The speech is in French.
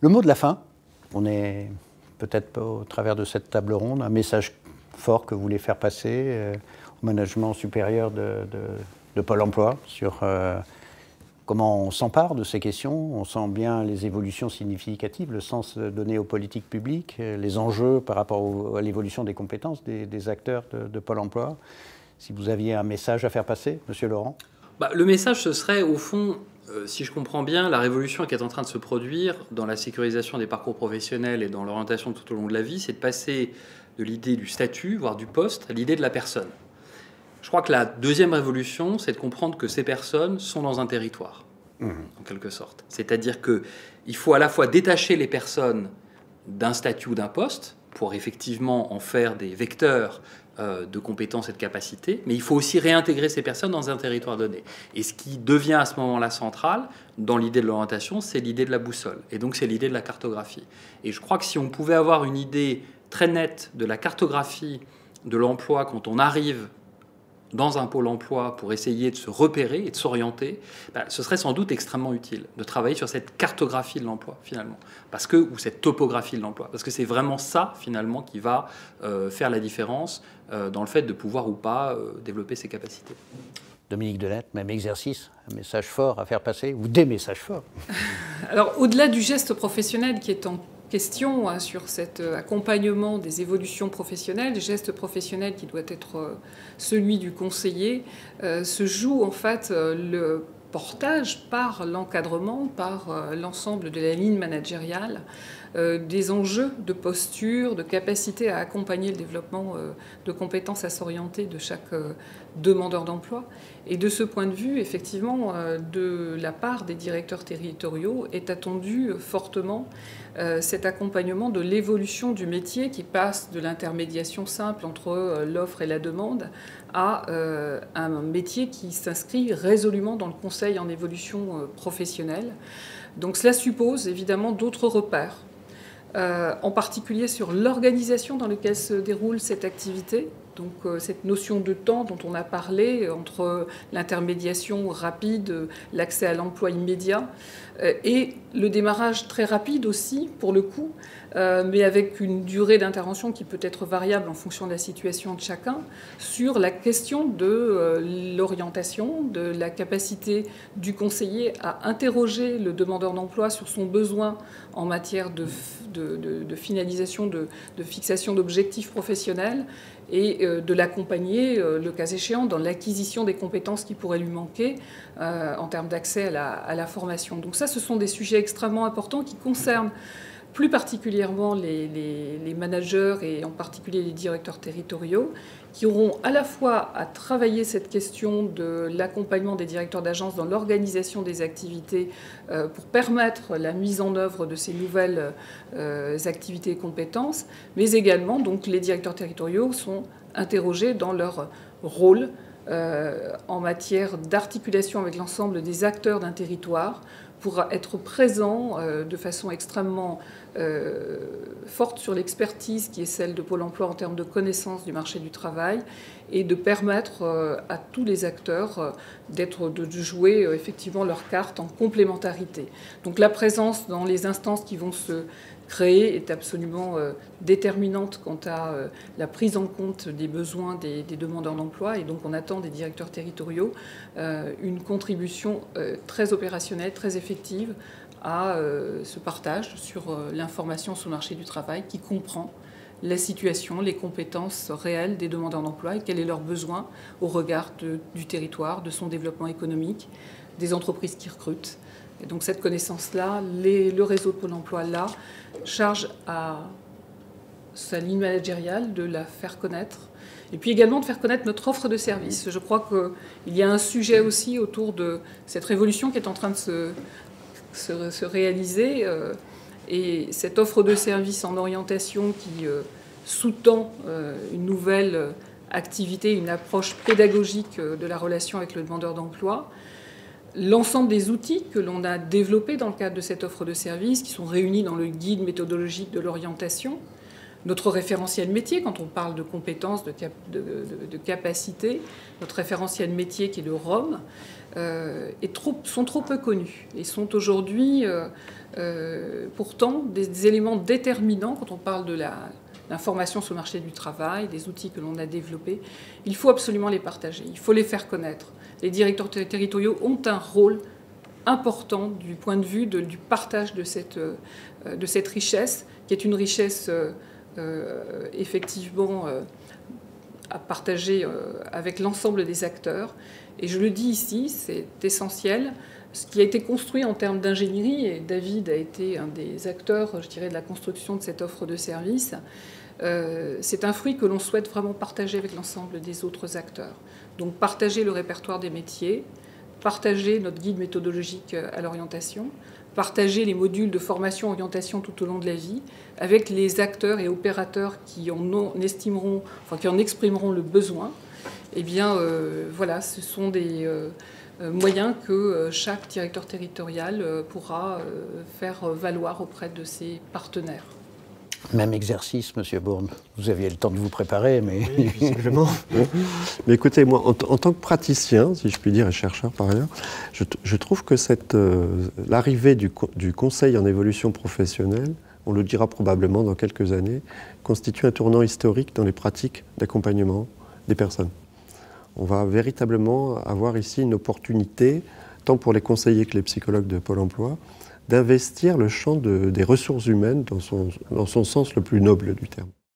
Le mot de la fin, on est peut-être au travers de cette table ronde, un message fort que vous voulez faire passer au management supérieur de Pôle emploi sur comment on s'empare de ces questions. On sent bien les évolutions significatives, le sens donné aux politiques publiques, les enjeux par rapport à l'évolution des compétences des acteurs de Pôle emploi. Si vous aviez un message à faire passer, Monsieur Laurent. Le message, ce serait, au fond, si je comprends bien, la révolution qui est en train de se produire dans la sécurisation des parcours professionnels et dans l'orientation tout au long de la vie, c'est de passer de l'idée du statut, voire du poste, à l'idée de la personne. Je crois que la deuxième révolution, c'est de comprendre que ces personnes sont dans un territoire, en quelque sorte. C'est-à-dire qu'il faut à la fois détacher les personnes d'un statut ou d'un poste, pour effectivement en faire des vecteurs de compétences et de capacités, mais il faut aussi réintégrer ces personnes dans un territoire donné. Et ce qui devient à ce moment-là central, dans l'idée de l'orientation, c'est l'idée de la boussole. Et donc c'est l'idée de la cartographie. Et je crois que si on pouvait avoir une idée très nette de la cartographie de l'emploi quand on arrive dans un pôle emploi pour essayer de se repérer et de s'orienter, ce serait sans doute extrêmement utile de travailler sur cette cartographie de l'emploi, finalement, ou cette topographie de l'emploi, parce que c'est vraiment ça, finalement, qui va faire la différence dans le fait de pouvoir ou pas développer ses capacités. Dominique Delettre, même exercice, un message fort à faire passer, ou des messages forts. Alors, au-delà du geste professionnel qui est en question sur cet accompagnement des évolutions professionnelles, des gestes professionnels qui doit être celui du conseiller, se joue en fait le portage par l'encadrement, par l'ensemble de la ligne managériale, des enjeux de posture, de capacité à accompagner le développement de compétences à s'orienter de chaque demandeur d'emploi. Et de ce point de vue, effectivement, de la part des directeurs territoriaux est attendu fortement cet accompagnement de l'évolution du métier qui passe de l'intermédiation simple entre l'offre et la demande à un métier qui s'inscrit résolument dans le conseil en évolution professionnelle. Donc cela suppose évidemment d'autres repères, en particulier sur l'organisation dans laquelle se déroule cette activité. Donc cette notion de temps dont on a parlé entre l'intermédiation rapide, l'accès à l'emploi immédiat et le démarrage très rapide aussi pour le coup, mais avec une durée d'intervention qui peut être variable en fonction de la situation de chacun, sur la question de l'orientation, de la capacité du conseiller à interroger le demandeur d'emploi sur son besoin en matière de finalisation, de fixation d'objectifs professionnels, et de l'accompagner, le cas échéant, dans l'acquisition des compétences qui pourraient lui manquer en termes d'accès à la formation. Donc ça, ce sont des sujets extrêmement importants qui concernent plus particulièrement les managers et en particulier les directeurs territoriaux, qui auront à la fois à travailler cette question de l'accompagnement des directeurs d'agence dans l'organisation des activités pour permettre la mise en œuvre de ces nouvelles activités et compétences, mais également donc les directeurs territoriaux sont interrogés dans leur rôle en matière d'articulation avec l'ensemble des acteurs d'un territoire pour être présents de façon extrêmement forte sur l'expertise qui est celle de Pôle emploi en termes de connaissance du marché du travail et de permettre à tous les acteurs de jouer effectivement leur carte en complémentarité. Donc la présence dans les instances qui vont se créer est absolument déterminante quant à la prise en compte des besoins des demandeurs d'emploi, et donc on attend des directeurs territoriaux une contribution très opérationnelle, très effective à ce partage sur l'information sur le marché du travail qui comprend la situation, les compétences réelles des demandeurs d'emploi et quel est leur besoin au regard du territoire, de son développement économique, des entreprises qui recrutent. Et donc cette connaissance-là, le réseau de Pôle emploi là, charge à sa ligne managériale de la faire connaître. Et puis également de faire connaître notre offre de services. Je crois qu'il y a un sujet aussi autour de cette révolution qui est en train de se réaliser. Et cette offre de services en orientation qui sous-tend une nouvelle activité, une approche pédagogique de la relation avec le demandeur d'emploi. L'ensemble des outils que l'on a développés dans le cadre de cette offre de services, qui sont réunis dans le guide méthodologique de l'orientation, notre référentiel métier, quand on parle de compétences, de capacités, notre référentiel métier qui est le ROM, sont trop peu connus et sont aujourd'hui pourtant des éléments déterminants quand on parle de l'information sur le marché du travail, des outils que l'on a développés. Il faut absolument les partager, il faut les faire connaître. Les directeurs territoriaux ont un rôle important du point de vue du partage de cette richesse, qui est une richesse effectivement à partager avec l'ensemble des acteurs. Et je le dis ici, c'est essentiel. Ce qui a été construit en termes d'ingénierie, et David a été un des acteurs, je dirais, de la construction de cette offre de service, c'est un fruit que l'on souhaite vraiment partager avec l'ensemble des autres acteurs. Donc partager le répertoire des métiers, partager notre guide méthodologique à l'orientation, partager les modules de formation orientation tout au long de la vie avec les acteurs et opérateurs qui en exprimeront le besoin. Eh bien, voilà, ce sont des moyens que chaque directeur territorial pourra faire valoir auprès de ses partenaires. Même exercice, Monsieur Bourne. Vous aviez le temps de vous préparer, mais... Oui, visiblement. Mais écoutez, moi, en tant que praticien, si je puis dire, et chercheur par ailleurs, je trouve que l'arrivée du conseil en évolution professionnelle, on le dira probablement dans quelques années, constitue un tournant historique dans les pratiques d'accompagnement des personnes. On va véritablement avoir ici une opportunité, tant pour les conseillers que les psychologues de Pôle emploi, d'investir le champ des ressources humaines dans son sens le plus noble du terme.